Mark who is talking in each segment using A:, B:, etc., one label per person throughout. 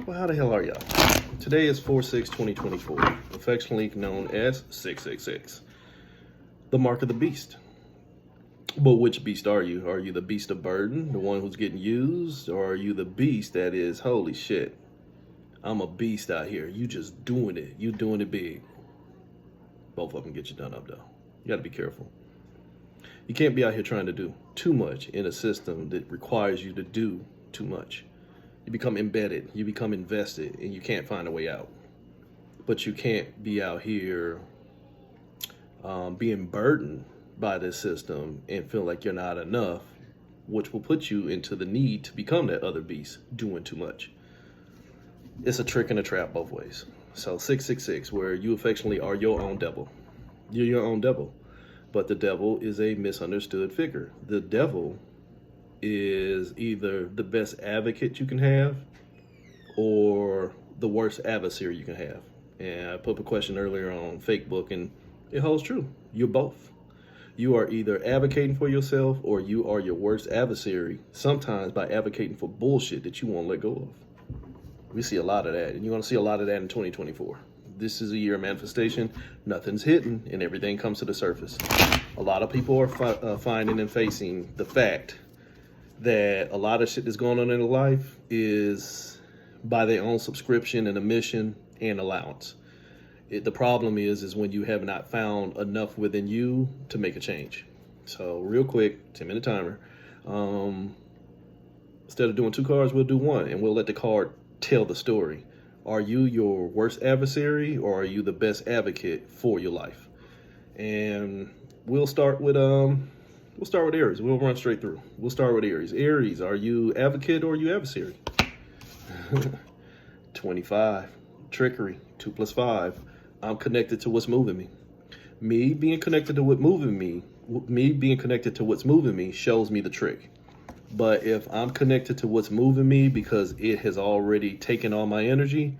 A: Well, how the hell are y'all? Today is 4/6/2024, affectionately known as 666, the mark of the beast. But which beast are you? Are you the beast of burden, the one who's getting used, or are you the beast that is, holy shit, I'm a beast out here. You just doing it. You doing it big. Both of them get you done up, though. You got to be careful. You can't be out here trying to do too much in a system that requires you to do too much. You become embedded, you become invested, and you can't find a way out. But you can't be out here being burdened by this system and feel like you're not enough, which will put you into the need to become that other beast doing too much. It's a trick and a trap both ways. So 666, where you affectionately are your own devil. You're your own devil. But the devil is a misunderstood figure. The devil is either the best advocate you can have or the worst adversary you can have. And I put a question earlier on Facebook, and it holds true. You're both. You are either advocating for yourself or you are your worst adversary, sometimes by advocating for bullshit that you won't let go of. We see a lot of that, and you're going to see a lot of that in 2024. This is a year of manifestation. Nothing's hidden, and everything comes to the surface. A lot of people are finding and facing the fact that a lot of shit that's going on in their life is by their own subscription and admission and allowance. The problem is when you have not found enough within you to make a change. So real quick, 10-minute timer. Instead of doing two cards, we'll do one, and we'll let the card tell the story. Are you your worst adversary, or are you the best advocate for your life? And we'll start with Aries. We'll run straight through. We'll start with Aries. Aries, are you advocate or are you adversary? 25. Trickery. 2 + 5. I'm connected to what's moving me. Me being connected to what's moving me shows me the trick. But if I'm connected to what's moving me because it has already taken all my energy,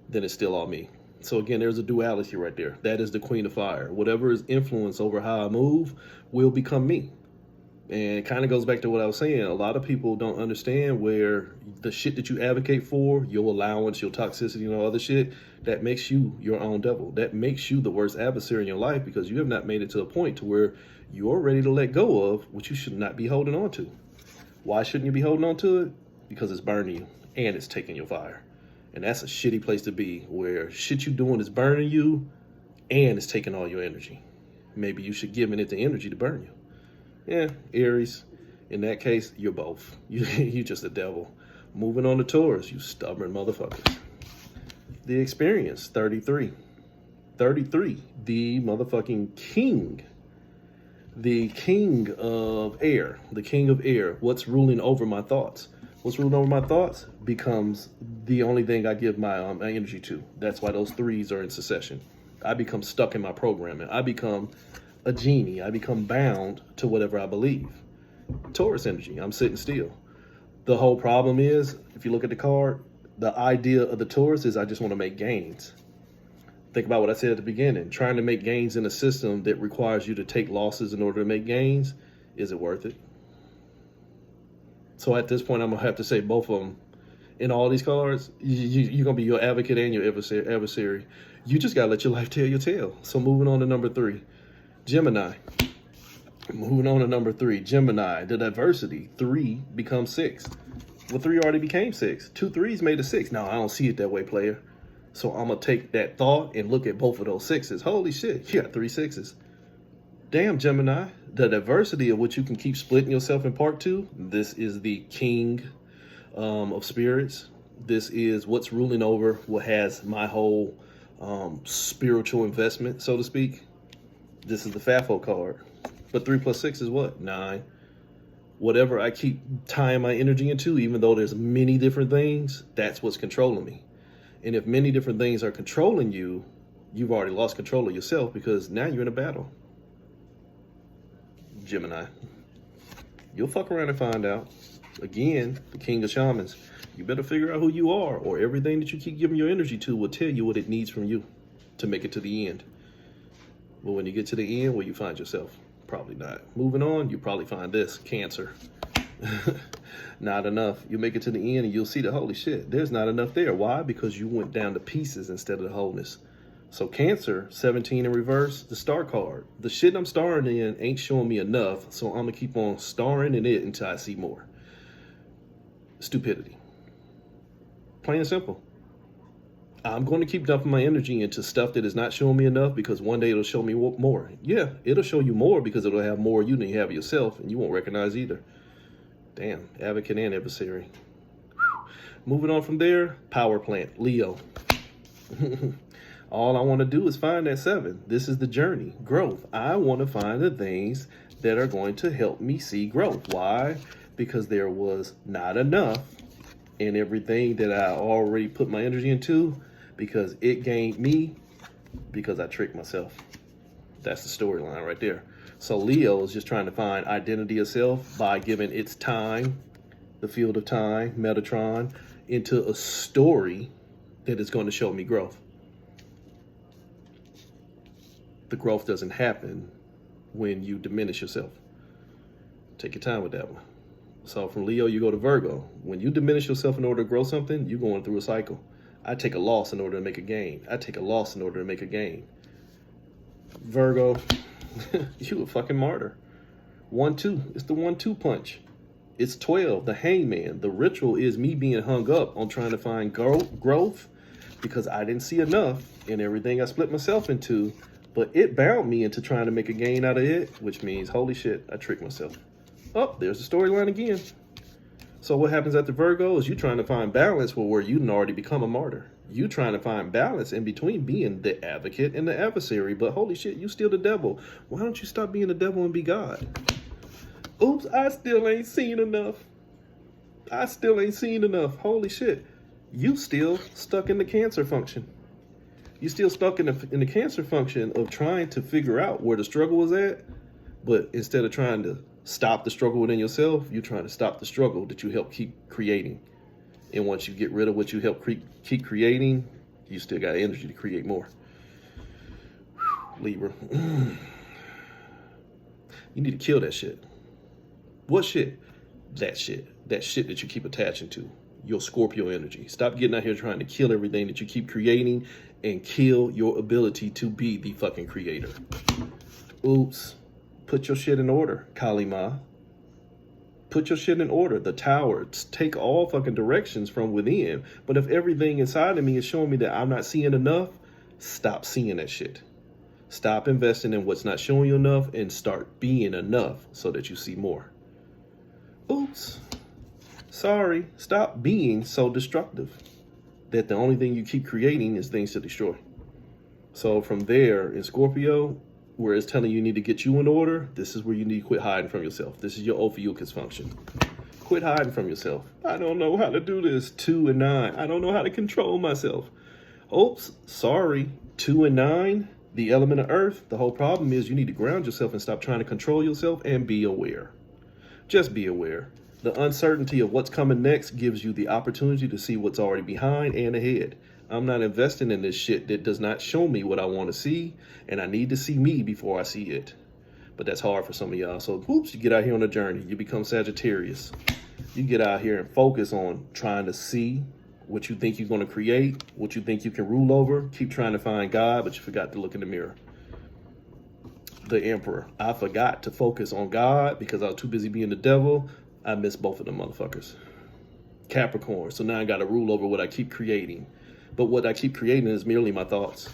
A: then it's still all me. So again, there's a duality right there. That is the Queen of Fire. Whatever is influence over how I move will become me. And it kind of goes back to what I was saying. A lot of people don't understand where the shit that you advocate for, your allowance, your toxicity, and all other shit, that makes you your own devil. That makes you the worst adversary in your life because you have not made it to a point to where you're ready to let go of what you should not be holding on to. Why shouldn't you be holding on to it? Because it's burning you and it's taking your fire. And that's a shitty place to be, where shit you doing is burning you and it's taking all your energy. Maybe you should give it the energy to burn you. Yeah, Aries, in that case, you're both. You just a devil. Moving on to Taurus, you stubborn motherfuckers. The Experience, 33. 33, the motherfucking king. The king of air. The king of air. What's ruling over my thoughts? What's ruling over my thoughts becomes the only thing I give my energy to. That's why those threes are in succession. I become stuck in my programming. I become a genie. I become bound to whatever I believe. Taurus energy. I'm sitting still. The whole problem is, if you look at the card, the idea of the Taurus is I just want to make gains. Think about what I said at the beginning. Trying to make gains in a system that requires you to take losses in order to make gains, is it worth it? So at this point, I'm going to have to say both of them. In all these cards, you're going to be your advocate and your adversary. You just got to let your life tell your tale. So moving on to number 3, Gemini. Moving on to number 3, Gemini. The diversity, 3 becomes 6. Well, 3 already became 6. 2 3s made a 6. No, I don't see it that way, player. So I'm going to take that thought and look at both of those 6s. Holy shit, you got 3 6s. Damn, Gemini. The diversity of which you can keep splitting yourself in part 2. This is the king of spirits. This is what's ruling over what has my whole spiritual investment, so to speak. This is the FAFO card. But 3 + 6 is what? 9. Whatever I keep tying my energy into, even though there's many different things, that's what's controlling me. And if many different things are controlling you, you've already lost control of yourself because now you're in a battle. Gemini. You'll fuck around and find out. Again, the king of shamans. You better figure out who you are, or everything that you keep giving your energy to will tell you what it needs from you to make it to the end. But when you get to the end, where you find yourself? Probably not. Moving on, you probably find this, Cancer. Not enough. You'll make it to the end and you'll see that, holy shit, there's not enough there. Why? Because you went down to pieces instead of the wholeness. So Cancer, 17 in reverse, the star card. The shit I'm starring in ain't showing me enough, so I'm going to keep on starring in it until I see more. Stupidity. Plain and simple. I'm going to keep dumping my energy into stuff that is not showing me enough because one day it'll show me more. Yeah, it'll show you more because it'll have more of you than you have yourself, and you won't recognize either. Damn, advocate and adversary. Whew. Moving on from there, power plant, Leo. All I want to do is find that 7. This is the journey, growth. I want to find the things that are going to help me see growth. Why? Because there was not enough in everything that I already put my energy into, because it gained me because I tricked myself. That's the storyline right there. So Leo is just trying to find identity of self by giving its time, the field of time, Metatron, into a story that is going to show me growth. The growth doesn't happen when you diminish yourself. Take your time with that one. So from Leo, you go to Virgo. When you diminish yourself in order to grow something, you're going through a cycle. I take a loss in order to make a gain. I take a loss in order to make a gain. Virgo, you a fucking martyr. 1-2. It's the 1-2 punch. It's 12, the hangman. The ritual is me being hung up on trying to find growth because I didn't see enough in everything I split myself into, but it bound me into trying to make a gain out of it, which means, holy shit, I tricked myself. Oh, there's the storyline again. So what happens at the Virgo is you trying to find balance where you done already become a martyr. You trying to find balance in between being the advocate and the adversary, but holy shit, you still the devil. Why don't you stop being the devil and be God? Oops, I still ain't seen enough. I still ain't seen enough. Holy shit. You still stuck in the Cancer function. You still stuck in the Cancer function of trying to figure out where the struggle was at, but instead of trying to stop the struggle within yourself, you're trying to stop the struggle that you help keep creating. And once you get rid of what you help keep creating, you still got energy to create more. Whew, Libra. You need to kill that shit. What shit? That shit. That shit that you keep attaching to. Your Scorpio energy. Stop getting out here trying to kill everything that you keep creating and kill your ability to be the fucking creator. Oops. Put your shit in order, Kali Ma. Put your shit in order. The Tower. Take all fucking directions from within. But if everything inside of me is showing me that I'm not seeing enough, stop seeing that shit. Stop investing in what's not showing you enough and start being enough so that you see more. Oops. Sorry. Stop being so destructive that the only thing you keep creating is things to destroy. So from there, in Scorpio, where it's telling you need to get you in order, this is where you need to quit hiding from yourself. This is your Ophiuchus function. Quit hiding from yourself. I don't know how to do this. 2 and 9. I don't know how to control myself. Oops, sorry. 2 and 9, the element of earth. The whole problem is you need to ground yourself and stop trying to control yourself and be aware. Just be aware. The uncertainty of what's coming next gives you the opportunity to see what's already behind and ahead. I'm not investing in this shit that does not show me what I want to see, and I need to see me before I see it. But that's hard for some of y'all. So, whoops, you get out here on a journey. You become Sagittarius. You get out here and focus on trying to see what you think you're going to create, what you think you can rule over. Keep trying to find God, but you forgot to look in the mirror. The Emperor. I forgot to focus on God because I was too busy being the devil. I missed both of them motherfuckers. Capricorn. So now I got to rule over what I keep creating. But what I keep creating is merely my thoughts.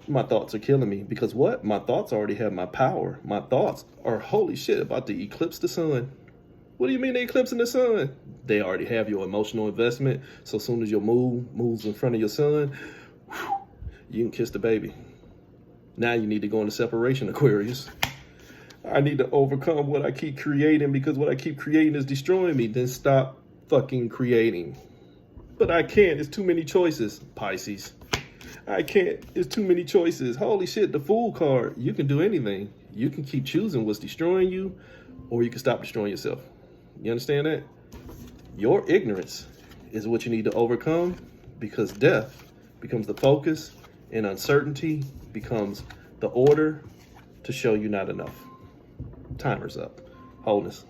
A: My thoughts are killing me because what? My thoughts already have my power. My thoughts are, holy shit, about to eclipse the sun. What do you mean they eclipsing the sun? They already have your emotional investment. So as soon as your moon moves in front of your sun, whew, you can kiss the baby. Now you need to go into separation, Aquarius. I need to overcome what I keep creating because what I keep creating is destroying me. Then stop fucking creating. But I can't. It's too many choices, Pisces. I can't. It's too many choices. Holy shit, the Fool card. You can do anything. You can keep choosing what's destroying you, or you can stop destroying yourself. You understand that? Your ignorance is what you need to overcome because death becomes the focus and uncertainty becomes the order to show you not enough. Timer's up. Wholeness.